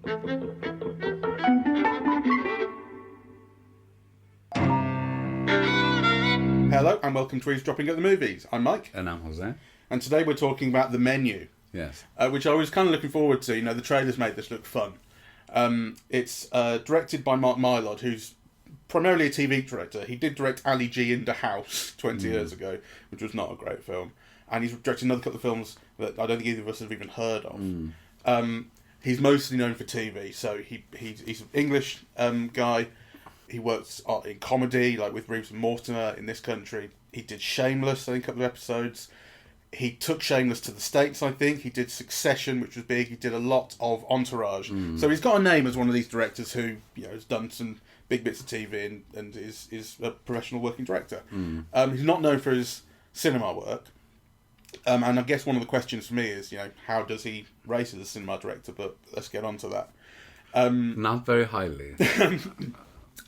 Hello and welcome to Eavesdropping at the Movies. I'm Mike. And I'm Jose. And today we're talking about The Menu. Yes. Which I was kind of looking forward to. You know, the trailers made this look fun. It's directed by Mark Mylod, who's primarily a TV director. He did direct Ali G in The House 20 years ago, which was not a great film. And he's directed another couple of films that I don't think either of us have even heard of. He's mostly known for TV, so he's an English guy. He works in comedy, like with Reeves and Mortimer in this country. He did Shameless, I think, a couple of episodes. He took Shameless to the States, I think. He did Succession, which was big. He did a lot of Entourage. So he's got a name as one of these directors who, you know, has done some big bits of TV and is a professional working director. He's not known for his cinema work. And I guess one of the questions for me is, you know, how does he rate as a cinema director? But let's get on to that. Not very highly.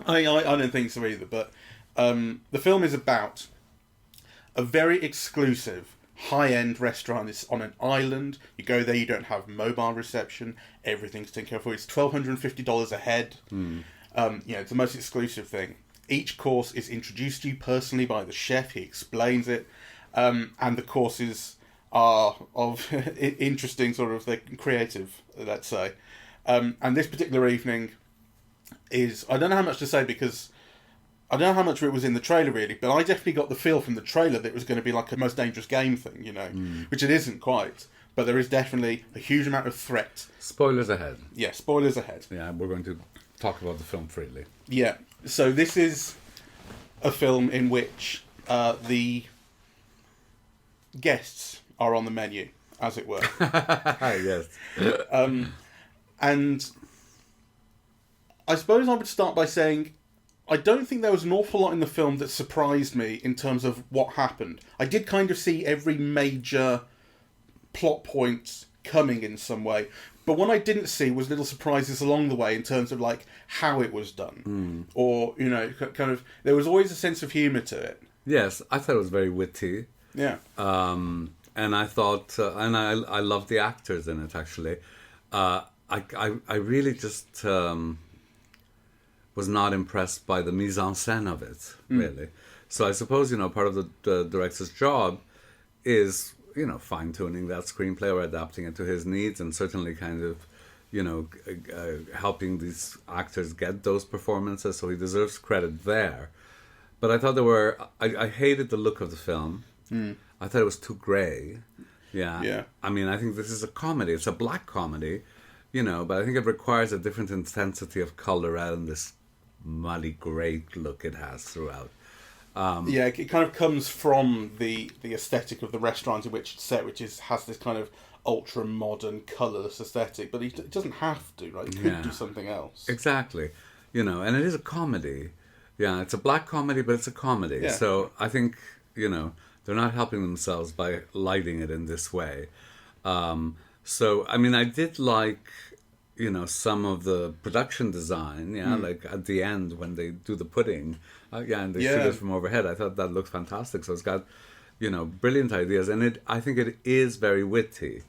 I don't think so either, but the film is about a very exclusive, high-end restaurant. It's on an island. You go there, you don't have mobile reception. Everything's taken care of. It's $1,250 a head. You know, it's the most exclusive thing. Each course is introduced to you personally by the chef. He explains it. And the courses are of interesting, sort of, they're creative, let's say. And this particular evening is, I don't know how much to say because I don't know how much of it was in the trailer really, but I definitely got the feel from the trailer that it was going to be like a Most Dangerous Game thing, you know, which it isn't quite, but there is definitely a huge amount of threat. Spoilers ahead. Yeah, spoilers ahead. Yeah, we're going to talk about the film freely. Yeah, so this is a film in which the guests are on the menu, as it were. Yes. And I suppose I would start by saying I don't think there was an awful lot in the film that surprised me in terms of what happened. I did kind of see every major plot point coming in some way, but what I didn't see was little surprises along the way in terms of like how it was done, or, you know, kind of, there was always a sense of humour to it. Yes, I thought it was very witty. Yeah. And I thought, and I loved the actors in it actually. I really just was not impressed by the mise en scène of it, really. So I suppose, you know, part of the director's job is, you know, fine-tuning that screenplay or adapting it to his needs, and certainly kind of, you know, helping these actors get those performances, so he deserves credit there. But I thought I hated the look of the film. I thought it was too grey. Yeah. I mean, I think this is a comedy. It's a black comedy, you know, but I think it requires a different intensity of colour rather than this muddy grey look it has throughout. Yeah, it kind of comes from the aesthetic of the restaurant in which it's set, which has this kind of ultra-modern, colourless aesthetic, but it doesn't have to, right? It could do something else. Exactly. You know, and it is a comedy. Yeah, it's a black comedy, but it's a comedy. Yeah. So I think, you know, they're not helping themselves by lighting it in this way. So, I mean, I did like, you know, some of the production design, like at the end when they do the pudding, and they shoot it from overhead. I thought that looked fantastic. So it's got, you know, brilliant ideas, and I think it is very witty.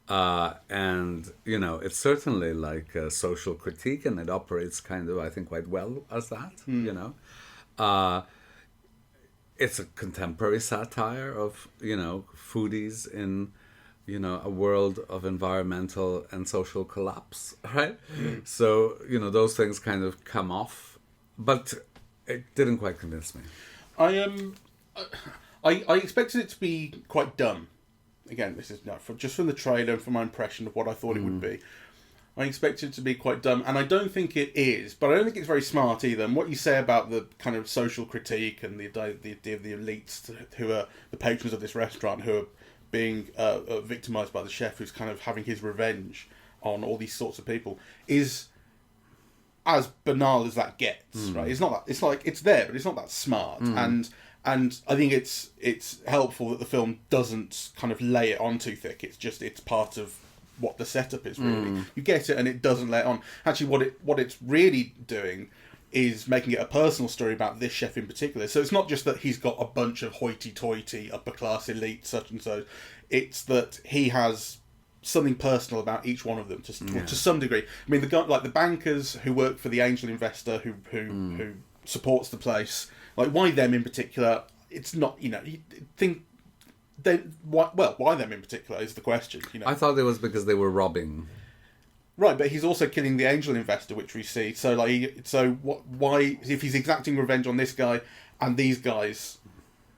And, you know, it's certainly like a social critique, and it operates kind of, I think, quite well as that, you know. It's a contemporary satire of, you know, foodies in, you know, a world of environmental and social collapse, right? So, you know, those things kind of come off, but it didn't quite convince me. I expected it to be quite dumb. Again, this is just from the trailer and from my impression of what I thought it would be. I expected it to be quite dumb, and I don't think it is, but I don't think it's very smart either. And what you say about the kind of social critique and the idea of the elites who are the patrons of this restaurant, who are being victimised by the chef, who's kind of having his revenge on all these sorts of people, is as banal as that gets, right? It's not that, it's like, it's there, but it's not that smart. And I think it's helpful that the film doesn't kind of lay it on too thick. It's part of what the setup is, really. You get it and it doesn't lay it on. Actually, what it's really doing is making it a personal story about this chef in particular. So it's not just that he's got a bunch of hoity-toity, upper-class elite, such and so. It's that he has something personal about each one of them to some degree. I mean, the guy, like the bankers who work for the angel investor who supports the place, like why them in particular? It's not, you think why them in particular is the question. I thought it was because they were robbing. Right, but he's also killing the angel investor, which we see. So why if he's exacting revenge on this guy and these guys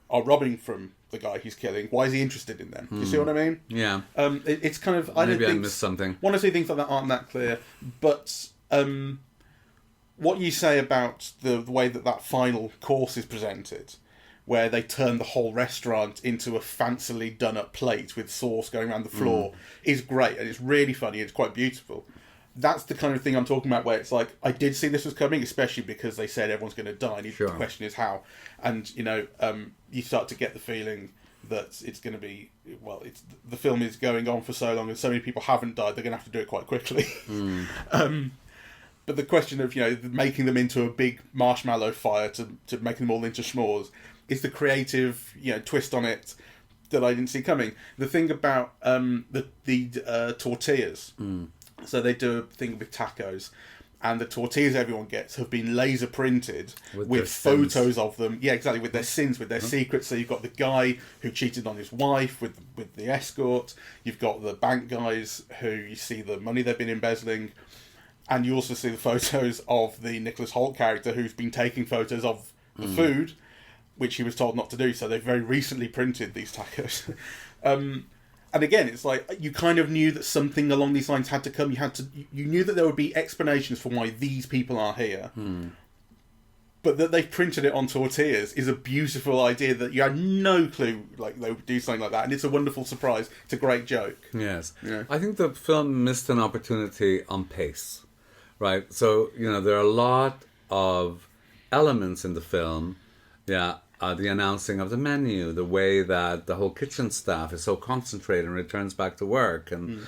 are robbing from the guy he's killing, why is he interested in them? You see what I mean? Yeah. It's kind of Maybe I missed something. One or two things like that aren't that clear, but what you say about the way that final course is presented, where they turn the whole restaurant into a fancily done up plate with sauce going around the floor, is great, and it's really funny. It's quite beautiful. That's the kind of thing I'm talking about, where it's like, I did see this was coming, especially because they said everyone's going to die. And the question is how. And, you start to get the feeling that it's going to be, the film is going on for so long and so many people haven't died, they're going to have to do it quite quickly. But the question of, making them into a big marshmallow fire to make them all into s'mores is the creative, twist on it that I didn't see coming. The thing about the tortillas. So they do a thing with tacos, and the tortillas everyone gets have been laser printed with photos of them. Yeah, exactly, with their sins, with their secrets. So you've got the guy who cheated on his wife with the escort. You've got the bank guys who you see the money they've been embezzling. And you also see the photos of the Nicholas Hoult character who's been taking photos of the food, which he was told not to do. So they've very recently printed these tacos. And again, it's like, you kind of knew that something along these lines had to come. You knew that there would be explanations for why these people are here. But that they've printed it on tortillas is a beautiful idea that you had no clue like they would do something like that. And it's a wonderful surprise. It's a great joke. Yes. Yeah. I think the film missed an opportunity on pace, right? So, there are a lot of elements in the film. Yeah. The announcing of the menu, the way that the whole kitchen staff is so concentrated and returns back to work, and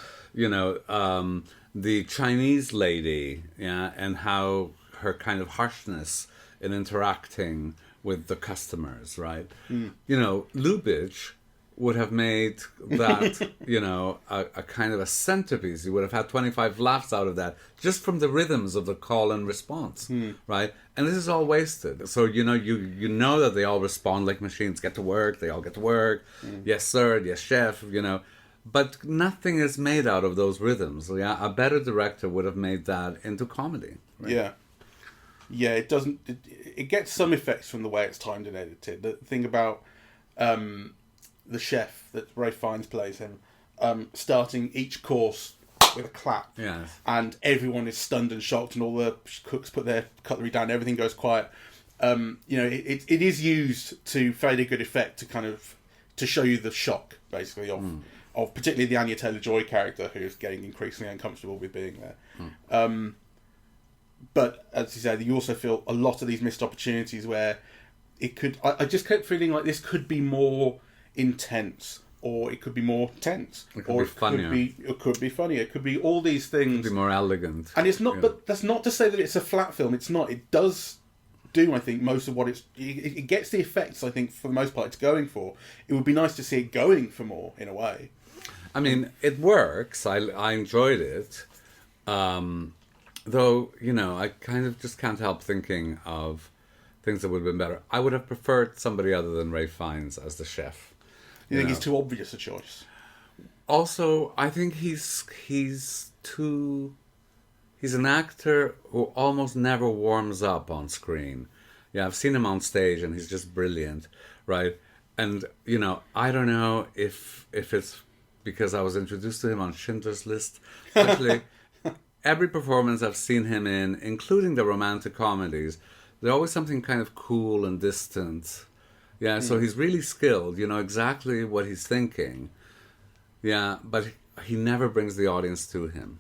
the Chinese lady, and how her kind of harshness in interacting with the customers, right? Lubitsch would have made that, a kind of a centerpiece. You would have had 25 laughs out of that just from the rhythms of the call and response, right? And this is all wasted. So, you know that they all respond like machines. Get to work. They all get to work. Yes, sir. Yes, chef. But nothing is made out of those rhythms. Yeah, a better director would have made that into comedy. Right? Yeah. It doesn't. It gets some effects from the way it's timed and edited. The thing about the chef that Ralph Fiennes plays him, starting each course with a clap. Yes. And everyone is stunned and shocked, and all the cooks put their cutlery down, everything goes quiet. It is used to fairly good effect to show you the shock, basically, of particularly the Anya Taylor-Joy character, who is getting increasingly uncomfortable with being there. But, as you said, you also feel a lot of these missed opportunities where it could... I just kept feeling like this could be more intense, or it could be more tense, it could be funnier. It could be funnier. It could be all these things. It could be more elegant. And it's not, but that's not to say that it's a flat film. It's not. It does do, I think, most of what it gets the effects, I think, for the most part, it's going for. It would be nice to see it going for more, in a way. I mean, it works. I enjoyed it. Though, I kind of just can't help thinking of things that would have been better. I would have preferred somebody other than Ralph Fiennes as the chef. You think he's too obvious a choice? Also, I think he's an actor who almost never warms up on screen. Yeah, I've seen him on stage and he's just brilliant, right? And, I don't know if it's because I was introduced to him on Schindler's List. Actually, every performance I've seen him in, including the romantic comedies, there's always something kind of cool and distant. Yeah, so he's really skilled, exactly what he's thinking. Yeah, but he never brings the audience to him,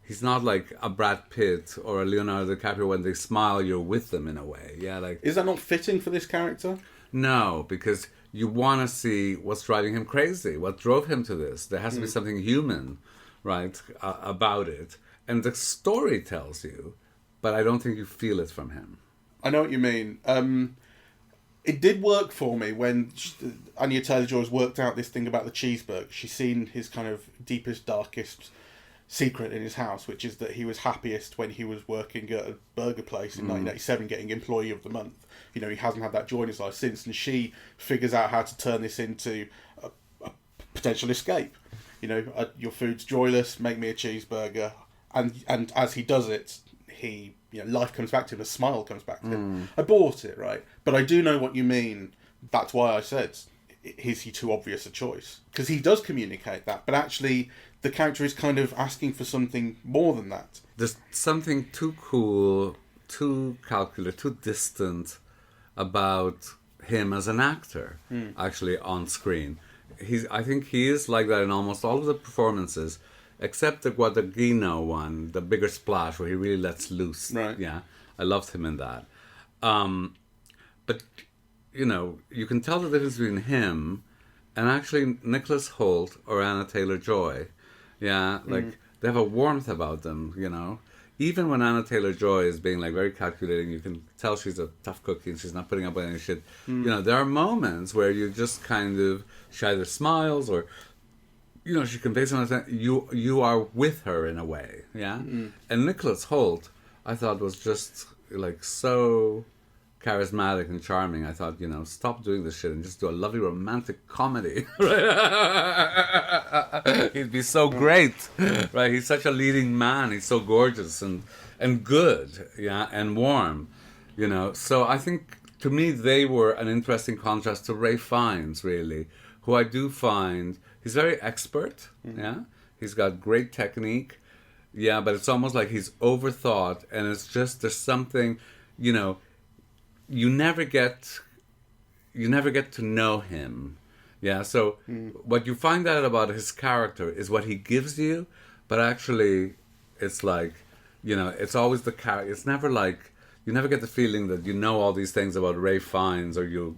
He's not like a Brad Pitt or a Leonardo DiCaprio. When they smile, you're with them in a way. Yeah, like... Is that not fitting for this character? No, because you want to see what's driving him crazy, what drove him to this. There has to be something human, right, about it. And the story tells you, but I don't think you feel it from him. I know what you mean. It did work for me when Anya Taylor-Joy has worked out this thing about the cheeseburger. She's seen his kind of deepest, darkest secret in his house, which is that he was happiest when he was working at a burger place in 1987, getting Employee of the Month. You know, he hasn't had that joy in his life since, and she figures out how to turn this into a potential escape. You know, your food's joyless, make me a cheeseburger. And as he does it, life comes back to him, a smile comes back to him. I bought it, right? But I do know what you mean. That's why I said, is he too obvious a choice? Because he does communicate that, but actually the character is kind of asking for something more than that. There's something too cool, too calculated, too distant about him as an actor, actually, on screen. I think he is like that in almost all of the performances, except the Guadagnino one, the bigger splash, where he really lets loose. Right. Yeah, I loved him in that. But, you know, you can tell the difference between him and actually Nicholas Hoult or Anna Taylor-Joy. Yeah, like, they have a warmth about them, you know. Even when Anna Taylor-Joy is being, like, very calculating, you can tell she's a tough cookie and she's not putting up with any shit. You know, there are moments where you just kind of, she either smiles or, you know, she conveys something. You are with her in a way, yeah? And Nicholas Hoult, I thought, was just, like, so charismatic and charming. I thought, you know, stop doing this shit and just do a lovely romantic comedy. He'd be so great, right? He's such a leading man. He's so gorgeous and good, yeah, and warm, you know. So I think, to me, they were an interesting contrast to Ralph Fiennes, really, who I do find, he's very expert, yeah? He's got great technique, yeah, but it's almost like he's overthought, and it's just, there's something, you know, you never get to know him. Yeah, so what you find out about his character is what he gives you, but actually it's like, you know, it's always the character. It's never like, you never get the feeling that you know all these things about Ralph Fiennes, or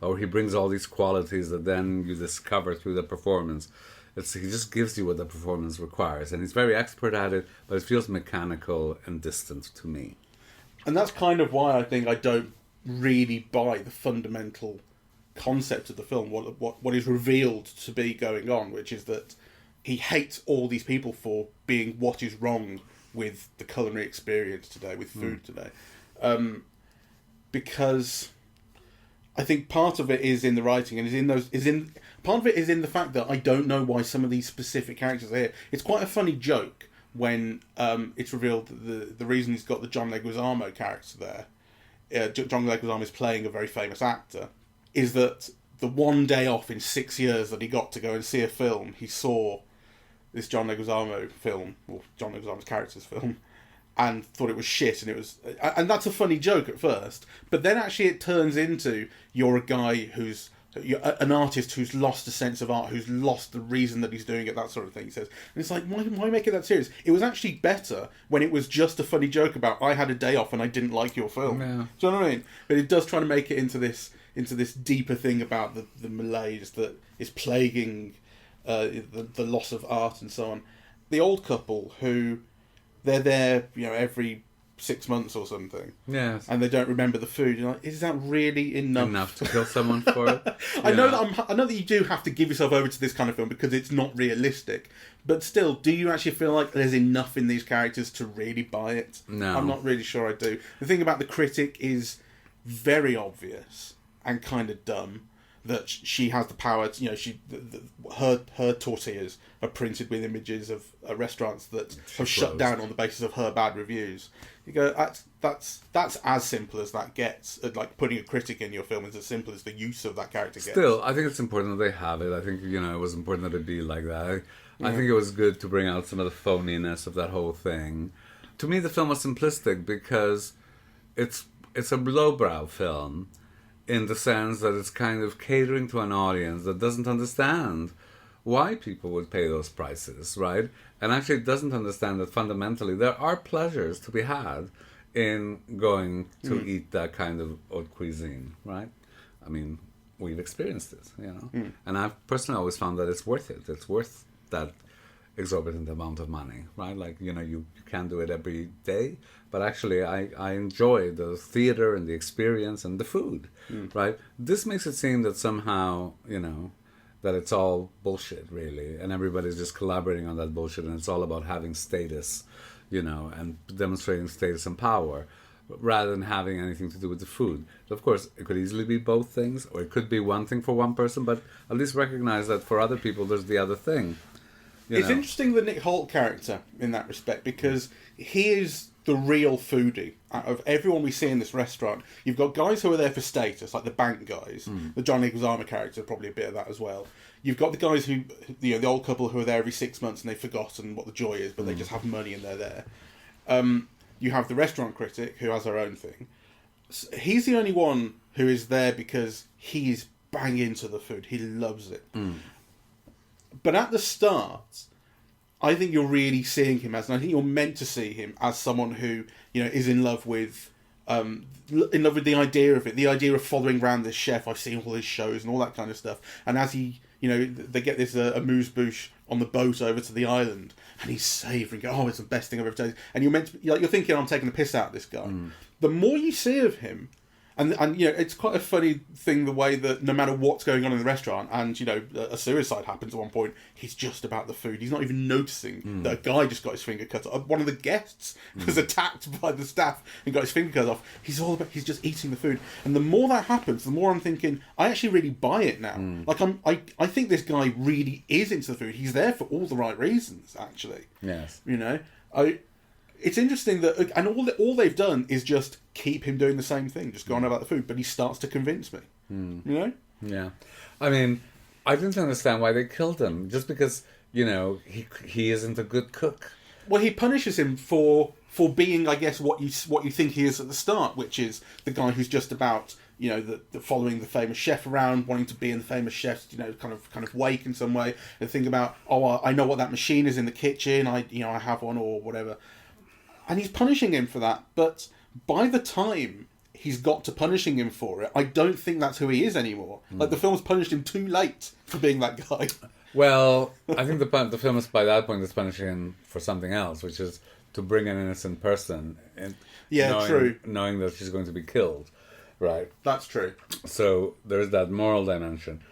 or he brings all these qualities that then you discover through the performance. He just gives you what the performance requires, and he's very expert at it, but it feels mechanical and distant to me. And that's kind of why I think I don't really buy the fundamental concept of the film, what is revealed to be going on, which is that he hates all these people for being what is wrong with the culinary experience today, with food today. Because I think part of it is in the writing, and part of it is in the fact that I don't know why some of these specific characters are here. It's quite a funny joke when it's revealed that the reason he's got the John Leguizamo character there, John Leguizamo is playing a very famous actor, is that the one day off in 6 years that he got to go and see a film, he saw this John Leguizamo film, or John Leguizamo's character's film, and thought it was shit, and that's a funny joke at first, but then actually it turns into, you're a guy you're an artist who's lost a sense of art, who's lost the reason that he's doing it, that sort of thing, he says. And it's like, why make it that serious? It was actually better when it was just a funny joke about, I had a day off and I didn't like your film. Yeah. Do you know what I mean? But it does try to make it into this deeper thing about the malaise that is plaguing the loss of art and so on. The old couple who, they're there, you know, every 6 months or something. Yes. And they don't remember the food. You're like, is that really enough? Enough to kill someone for it? I know that you do have to give yourself over to this kind of film because it's not realistic. But still, do you actually feel like there's enough in these characters to really buy it? No. I'm not really sure I do. The thing about the critic is very obvious and kind of dumb, that she has the power to, you know, her tortillas are printed with images of restaurants that have shut down on the basis of her bad reviews. You go, that's as simple as that gets. Like, putting a critic in your film is as simple as the use of that character gets. Still, I think it's important that they have it. I think, you know, it was important that it be like that. I think it was good to bring out some of the phoniness of that whole thing. To me, the film was simplistic because it's a lowbrow film, in the sense that it's kind of catering to an audience that doesn't understand why people would pay those prices, right? And actually doesn't understand that fundamentally there are pleasures to be had in going to eat that kind of haute cuisine, right? I mean, we've experienced it, you know? And I've personally always found that it's worth it. It's worth that exorbitant amount of money, right? Like, you can't do it every day, but actually I enjoy the theater and the experience and the food, right? This makes it seem that somehow, that it's all bullshit, really, and everybody's just collaborating on that bullshit, and it's all about having status, and demonstrating status and power, rather than having anything to do with the food. Of course, it could easily be both things, or it could be one thing for one person, but at least recognize that for other people, there's the other thing. It's interesting, the Nick Holt character, in that respect, because he is the real foodie. Out of everyone we see in this restaurant, you've got guys who are there for status, like the bank guys. The John Leguizamo character, probably a bit of that as well. You've got the guys who, the old couple who are there every 6 months and they've forgotten what the joy is, but they just have money and they're there. You have the restaurant critic who has her own thing. He's the only one who is there because he's bang into the food. He loves it. But at the start, I think you're really seeing him as, and I think you're meant to see him as someone who, is in love with the idea of it, the idea of following around this chef. I've seen all his shows and all that kind of stuff. And as he, they get this amuse-bouche on the boat over to the island, and he's savouring it. Oh, it's the best thing I've ever tasted. And you're meant to, you're thinking, I'm taking the piss out of this guy. The more you see of him, and it's quite a funny thing, the way that no matter what's going on in the restaurant, and a suicide happens at one point, he's just about the food. He's not even noticing that a guy just got his finger cut off. One of the guests was attacked by the staff and got his finger cut off. He's just eating the food. And the more that happens, the more I'm thinking, I actually really buy it now. Like I think this guy really is into the food. He's there for all the right reasons, actually. Yes. It's interesting that, and all they've done is just keep him doing the same thing, just going on about the food, but he starts to convince me. Yeah. I mean, I didn't understand why they killed him, just because, he isn't a good cook. Well, he punishes him for being, I guess, what you think he is at the start, which is the guy who's just about, the following the famous chef around, wanting to be in the famous chef's, kind of wake in some way, and think about, I know what that machine is in the kitchen, I have one or whatever. And he's punishing him for that, but by the time he's got to punishing him for it, I don't think that's who he is anymore. Like, the film's punished him too late for being that guy. Well, I think the film is, by that point, is punishing him for something else, which is to bring an innocent person in. True. Knowing that she's going to be killed, right? That's true. So there's that moral dimension.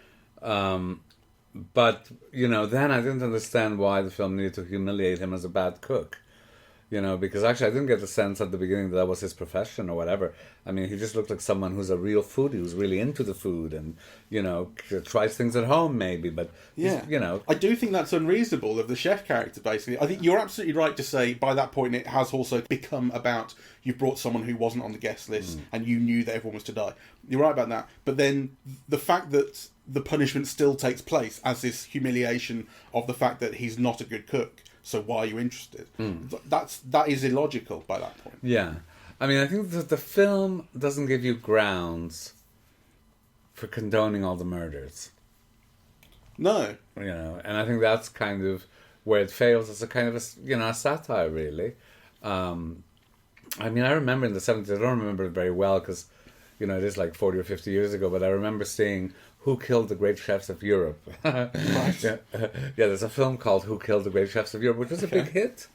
But, then I didn't understand why the film needed to humiliate him as a bad cook. Because actually I didn't get the sense at the beginning that was his profession or whatever. I mean, he just looked like someone who's a real foodie, who's really into the food and, tries things at home maybe, but, I do think that's unreasonable of the chef character, basically. I think you're absolutely right to say by that point it has also become about, you've brought someone who wasn't on the guest list and you knew that everyone was to die. You're right about that. But then the fact that the punishment still takes place as this humiliation of the fact that he's not a good cook, so why are you interested? That is illogical by that point. Yeah. I mean, I think that the film doesn't give you grounds for condoning all the murders. No. And I think that's kind of where it fails as a kind of a satire, really. I mean, I remember in the 70s, I don't remember it very well because, it is like 40 or 50 years ago, but I remember seeing Who Killed the Great Chefs of Europe. Right. Yeah, there's a film called Who Killed the Great Chefs of Europe, which was a big hit.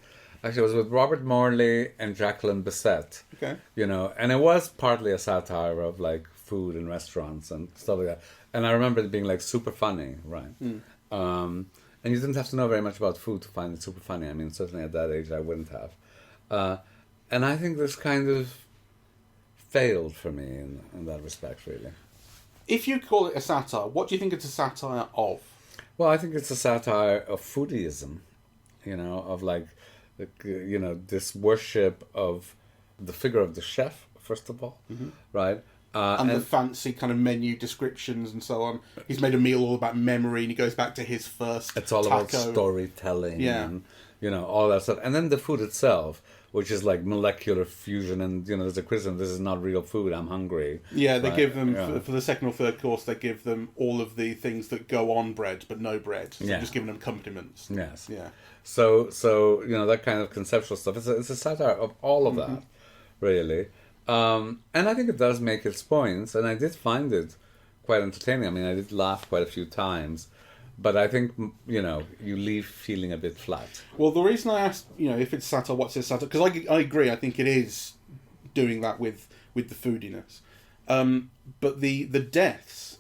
Actually, it was with Robert Morley and Jacqueline Bisset. Okay. And it was partly a satire of like food and restaurants and stuff like that. And I remember it being like super funny, right? And you didn't have to know very much about food to find it super funny. I mean, certainly at that age I wouldn't have. And I think this kind of failed for me in that respect, really. If you call it a satire, what do you think it's a satire of? Well, I think it's a satire of foodieism, of like, this worship of the figure of the chef, first of all, right? And the fancy kind of menu descriptions and so on. He's made a meal all about memory, and he goes back to his first It's all taco. about storytelling, and, all that stuff. And then the food itself, which is like molecular fusion, and there's a criticism, this is not real food, I'm hungry. Yeah, they give them, for the second or third course, they give them all of the things that go on bread, but no bread. So they're just giving them accompaniments. Yes. Yeah. So that kind of conceptual stuff, it's a satire of all of that, really. And I think it does make its points, and I did find it quite entertaining. I mean, I did laugh quite a few times. But I think, you leave feeling a bit flat. Well, the reason I asked, if it's satire, what's it satire? Because I agree. I think it is doing that with the foodiness. But the deaths.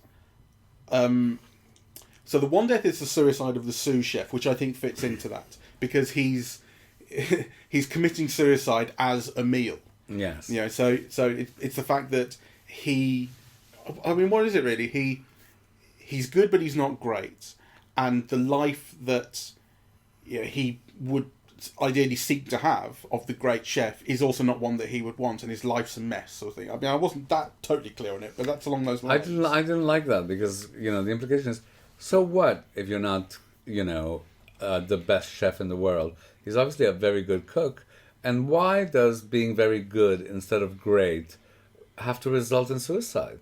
So the one death is the suicide of the sous chef, which I think fits into that because he's committing suicide as a meal. Yes. So it's the fact that what is it really? He's good, but he's not great. And the life that he would ideally seek to have of the great chef is also not one that he would want, and his life's a mess, sort of thing. I mean, I wasn't that totally clear on it, but that's along those lines. I didn't like that because, the implication is, so what if you're not, the best chef in the world? He's obviously a very good cook. And why does being very good instead of great have to result in suicide?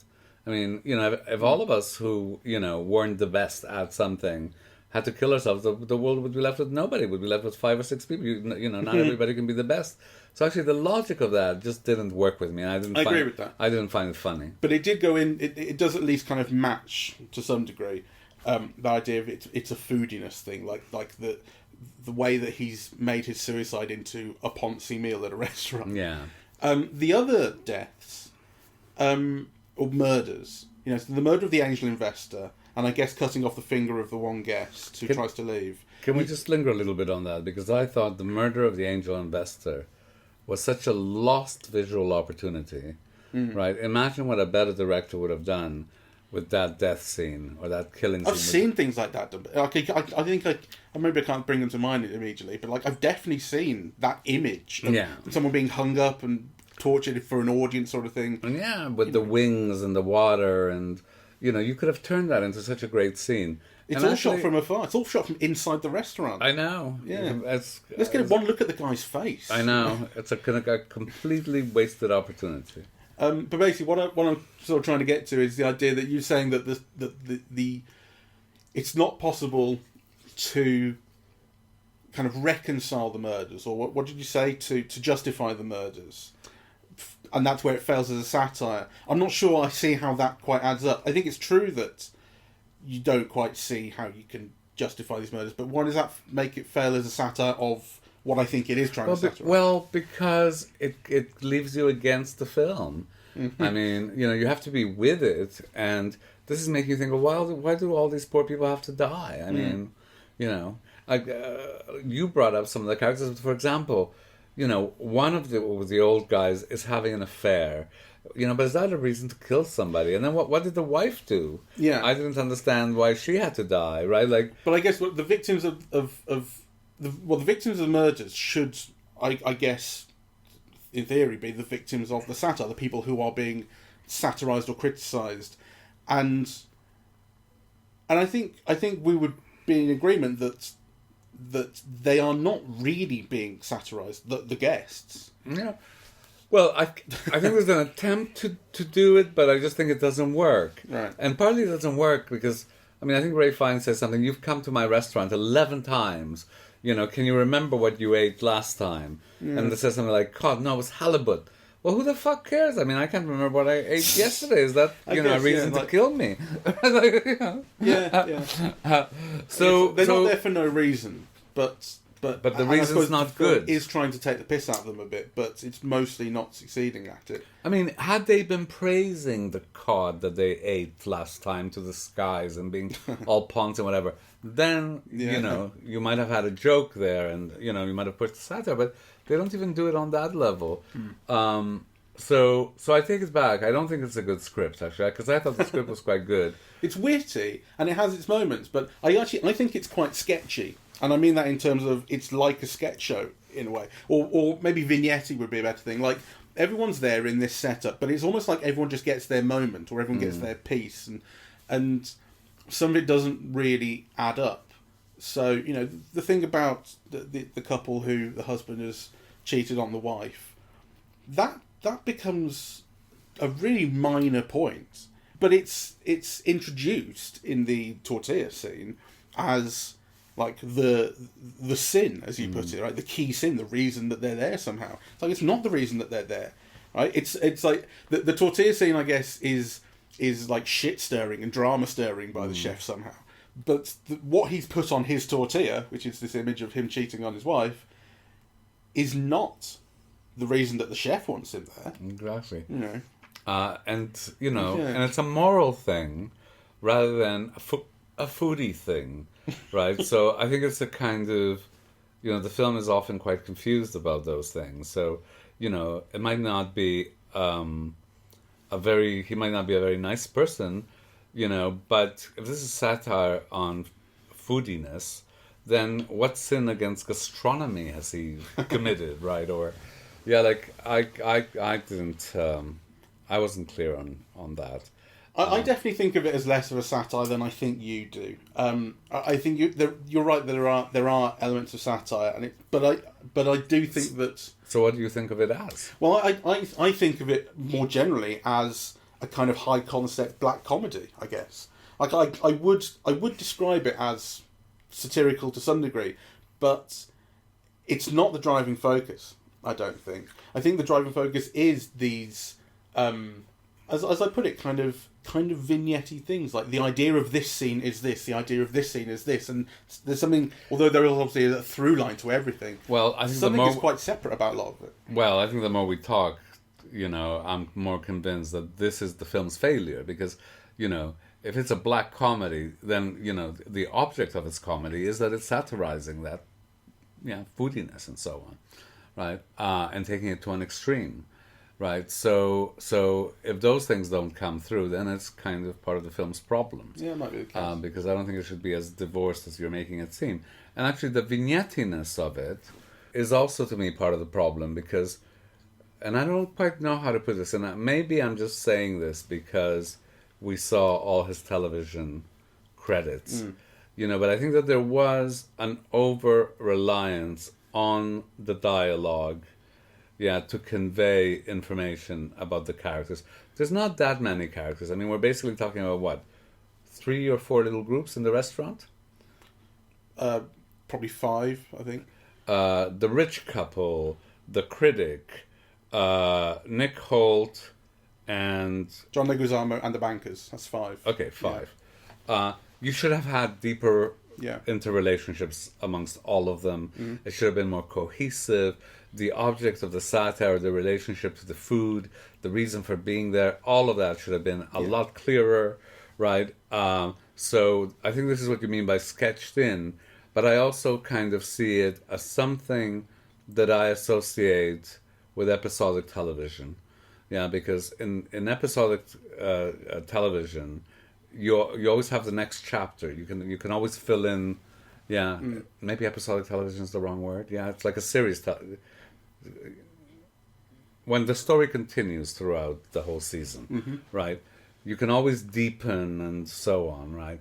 I mean, if all of us who, weren't the best at something had to kill ourselves, the world would be left with nobody. Would be left with 5 or 6 people. Not everybody can be the best. So actually, the logic of that just didn't work with me. And I agree with that. I didn't find it funny. But it did go in. It does at least kind of match to some degree the idea of it's a foodiness thing, like the way that he's made his suicide into a Ponzi meal at a restaurant. Yeah. The other deaths, or murders, so the murder of the angel investor, and I guess cutting off the finger of the one guest who tries to leave. Can we just linger a little bit on that? Because I thought the murder of the angel investor was such a lost visual opportunity, right? Imagine what a better director would have done with that death scene or that killing scene. I've seen things like that. I think maybe I can't bring them to mind immediately, but I've definitely seen that image of someone being hung up and tortured for an audience sort of thing. Yeah, with the wings and the water and, you could have turned that into such a great scene. It's all shot from afar. It's all shot from inside the restaurant. I know. Yeah. Let's get one look at the guy's face. I know. It's a completely wasted opportunity. But basically, what I'm sort of trying to get to is the idea that you're saying that the it's not possible to kind of reconcile the murders, or what did you say, to justify the murders, and that's where it fails as a satire. I'm not sure I see how that quite adds up. I think it's true that you don't quite see how you can justify these murders, but why does that make it fail as a satire of what I think it is trying to satirize? Well, because it leaves you against the film. Mm-hmm. I mean, you have to be with it, and this is making you think, well, why do all these poor people have to die? I mean, you brought up some of the characters. For example, one of the old guys is having an affair. But is that a reason to kill somebody? And then what did the wife do? Yeah, I didn't understand why she had to die. Right? But I guess the victims of the victims of the murders should, I guess, in theory, be the victims of the satire, the people who are being satirized or criticized, and I think we would be in agreement that they are not really being satirized. The guests. Yeah. Well, I think there's an attempt to do it, but I just think it doesn't work. Right. And partly it doesn't work because, I think Ray Fiennes says something, you've come to my restaurant 11 times, can you remember what you ate last time? Yeah. And they says something like, God, no, it was halibut. Well, who the fuck cares? I can't remember what I ate yesterday. Is that, a reason to kill me? Yeah. So they're not there for no reason, but the reason's not good. Is trying to take the piss out of them a bit, but it's mostly not succeeding at it. Had they been praising the cod that they ate last time to the skies and being all ponds and whatever, then, you might have had a joke there and, you might have pushed the satire, but they don't even do it on that level. So I take it back. I don't think it's a good script, actually, because I thought the script was quite good. It's witty, and it has its moments, but I think it's quite sketchy. And I mean that in terms of it's like a sketch show, in a way. Or maybe vignette would be a better thing. Like, everyone's there in this setup, but it's almost like everyone just gets their moment, or everyone gets their piece, and some of it doesn't really add up. So, the thing about the couple who the husband has cheated on the wife, that becomes a really minor point. But it's introduced in the tortilla scene as like the sin, as you put it, right? The key sin, the reason that they're there somehow. It's like, it's not the reason that they're there, right? It's like the tortilla scene, I guess, is like shit stirring and drama stirring by the chef somehow. what he's put on his tortilla, which is this image of him cheating on his wife, is not the reason that the chef wants him there. Exactly. You know. And it's a moral thing rather than a foodie thing, right? So I think it's a kind of, the film is often quite confused about those things. So, it might not be he might not be a very nice person, but if this is satire on foodiness, then what sin against gastronomy has he committed, right? Or, I didn't, I wasn't clear on that. I definitely think of it as less of a satire than I think you do. I think you're right. There are elements of satire, but I do think that. So, what do you think of it as? Well, I think of it more generally as a kind of high concept black comedy. I guess. Like I would describe it as satirical to some degree, but it's not the driving focus. I don't think. I think the driving focus is these. As I put it, kind of vignette-y things, like the idea of this scene is this, the idea of this scene is this, and there's something, although there is obviously a through line to everything, well, I think something is quite separate about a lot of it. Well, I think the more we talk, I'm more convinced that this is the film's failure, because, if it's a black comedy, then, the object of its comedy is that it's satirizing that, foodiness and so on, right? And taking it to an extreme. Right, so if those things don't come through, then it's kind of part of the film's problem. Yeah, it might be the case. Because I don't think it should be as divorced as you're making it seem. And actually, the vignettiness of it is also, to me, part of the problem, because, and I don't quite know how to put this, and maybe I'm just saying this because we saw all his television credits, but I think that there was an over-reliance on the dialogue, to convey information about the characters. There's not that many characters. I mean, we're basically talking about, 3 or 4 little groups in the restaurant? Probably 5, I think. The rich couple, the critic, Nick Holt, and... John Leguizamo and the bankers. That's 5. Okay, 5. Yeah. You should have had deeper interrelationships amongst all of them. It should have been more cohesive. The object of the satire, the relationship to the food, the reason for being there, all of that should have been a lot clearer, right? So I think this is what you mean by sketched in, but I also kind of see it as something that I associate with episodic television. Yeah, because in episodic television, you always have the next chapter. You can always fill in. Yeah, maybe episodic television is the wrong word. Yeah, it's like a series. When the story continues throughout the whole season, right? You can always deepen and so on, right?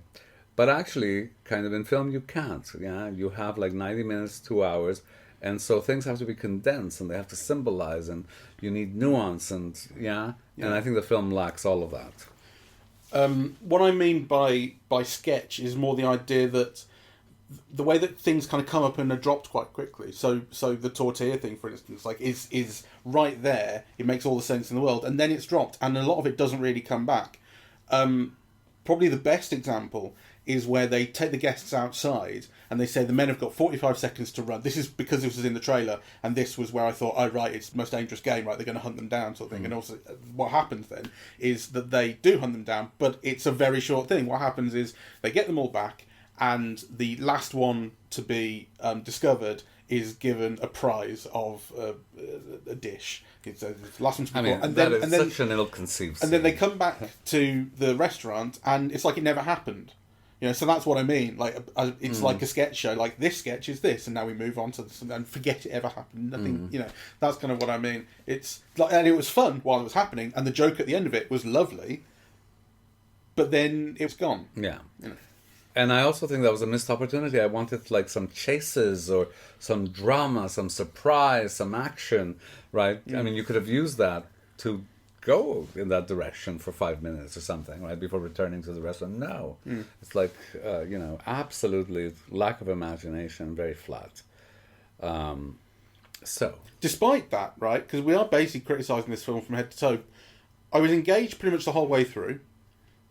But actually, kind of in film, you can't. Yeah, you have like 90 minutes, 2 hours, and so things have to be condensed and they have to symbolize, and you need nuance, and and I think the film lacks all of that. What I mean by sketch is more the idea that the way that things kind of come up and are dropped quite quickly. So the tortilla thing, for instance, like is right there. It makes all the sense in the world, and then it's dropped, and a lot of it doesn't really come back. Probably the best example is where they take the guests outside and they say the men have got 45 seconds to run. This is because this was in the trailer, and this was where I thought, oh right, it's the most dangerous game, right? They're going to hunt them down, sort of thing. And also, what happens then is that they do hunt them down, but it's a very short thing. What happens is they get them all back, and the last one to be discovered is given a prize of a dish. It's the last one to be and then such an ill-conceived scene. And then they come back to the restaurant, and it's like it never happened. So that's what I mean. Like it's like a sketch show. Like this sketch is this, and now we move on to this, and forget it ever happened. Nothing. That's kind of what I mean. It's like, and it was fun while it was happening, and the joke at the end of it was lovely. But then it was gone. Yeah. And I also think that was a missed opportunity. I wanted like some chases or some drama, some surprise, some action, right? I mean, you could have used that to go in that direction for 5 minutes or something, right, before returning to the restaurant. No. It's like, absolutely lack of imagination, very flat. So. Despite that, right, because we are basically criticising this film from head to toe, I was engaged pretty much the whole way through.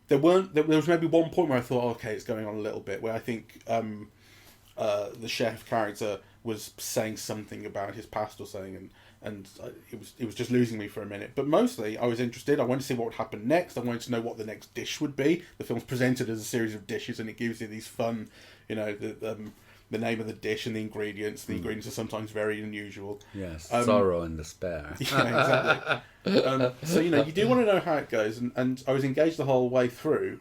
there was maybe one point where I thought, okay, it's going on a little bit, where I think the chef character was saying something about his past or something, and it was just losing me for a minute. But mostly, I was interested. I wanted to see what would happen next. I wanted to know what the next dish would be. The film's presented as a series of dishes, and it gives you these fun, the name of the dish and the ingredients. The ingredients are sometimes very unusual. Yes, sorrow and despair. Yeah, exactly. So, you do want to know how it goes, and I was engaged the whole way through.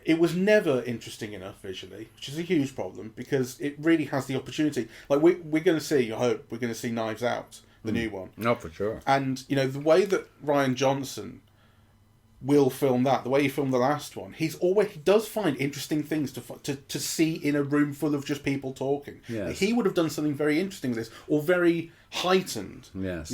It was never interesting enough visually, which is a huge problem, because it really has the opportunity. Like, we're going to see, I hope, we're going to see Knives Out, the new one. No, for sure. And, the way that Rian Johnson will film that, the way he filmed the last one, he does find interesting things to see in a room full of just people talking. Yes. He would have done something very interesting with this, or very heightened. Yes.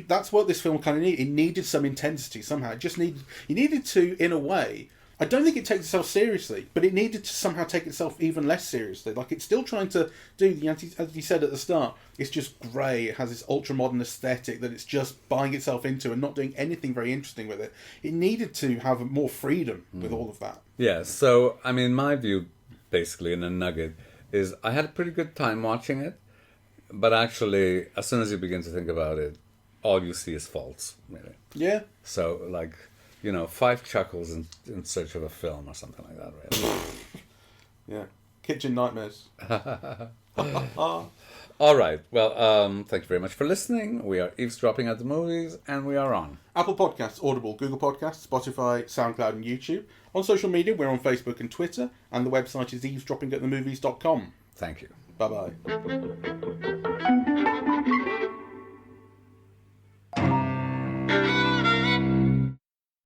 That's what this film kind of needed. It needed some intensity somehow. You needed to, in a way, I don't think it takes itself seriously, but it needed to somehow take itself even less seriously. Like, it's still trying to do, as you said at the start, it's just grey. It has this ultra-modern aesthetic that it's just buying itself into and not doing anything very interesting with it. It needed to have more freedom with all of that. Yeah, so, I mean, my view, basically, in a nugget, is I had a pretty good time watching it, but actually, as soon as you begin to think about it, all you see is faults, really. Yeah. So, 5 chuckles in search of a film or something like that, really. Yeah. Kitchen nightmares. All right. Well, thank you very much for listening. We are Eavesdropping at the Movies, and we are on Apple Podcasts, Audible, Google Podcasts, Spotify, SoundCloud, and YouTube. On social media, we're on Facebook and Twitter, and the website is eavesdroppingatthemovies.com. Thank you. Bye-bye.